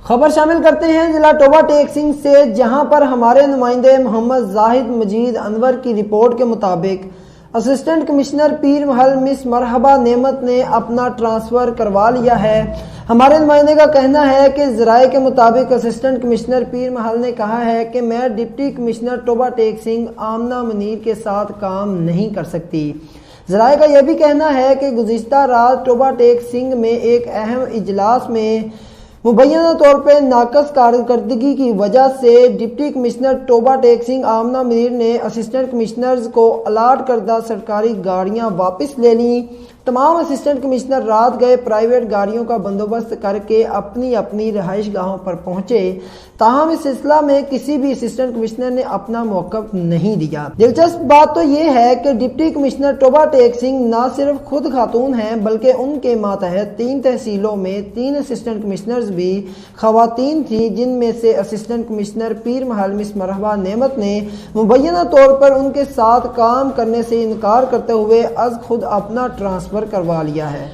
خبر شامل کرتے ہیں ضلع ٹوبہ ٹیک سنگھ سے، جہاں پر ہمارے نمائندے محمد زاہد مجید انور کی رپورٹ کے مطابق اسسٹنٹ کمشنر پیر محل مس مرحبا نعمت نے اپنا ٹرانسفر کروا لیا ہے۔ ہمارے نمائندے کا کہنا ہے کہ ذرائع کے مطابق اسسٹنٹ کمشنر پیر محل نے کہا ہے کہ میں ڈپٹی کمشنر ٹوبہ ٹیک سنگھ آمنہ منیر کے ساتھ کام نہیں کر سکتی۔ ذرائع کا یہ بھی کہنا ہے کہ گزشتہ رات ٹوبہ ٹیک سنگھ میں ایک اہم اجلاس میں مبینہ طور پر ناقص کارکردگی کی وجہ سے ڈپٹی کمشنر ٹوبہ ٹیک سنگھ آمنہ منیر نے اسسٹنٹ کمشنرز کو الاٹ کردہ سرکاری گاڑیاں واپس لے لیں۔ تمام اسسٹنٹ کمشنر رات گئے پرائیویٹ گاڑیوں کا بندوبست کر کے اپنی اپنی رہائش گاہوں پر پہنچے، تاہم اس سلسلہ میں کسی بھی اسسٹنٹ کمشنر نے اپنا موقف نہیں دیا۔ دلچسپ بات تو یہ ہے کہ ڈپٹی کمشنر ٹوبہ ٹیک سنگھ نہ صرف خود خاتون ہیں بلکہ ان کے ماتحت 3 تحصیلوں میں 3 اسسٹنٹ کمشنرز بھی خواتین تھیں، جن میں سے اسسٹنٹ کمشنر پیر محل مس مرحبا نعمت نے مبینہ طور پر ان کے ساتھ کام کرنے سے انکار کرتے ہوئے از خود اپنا ٹرانسفر کروا لیا ہے۔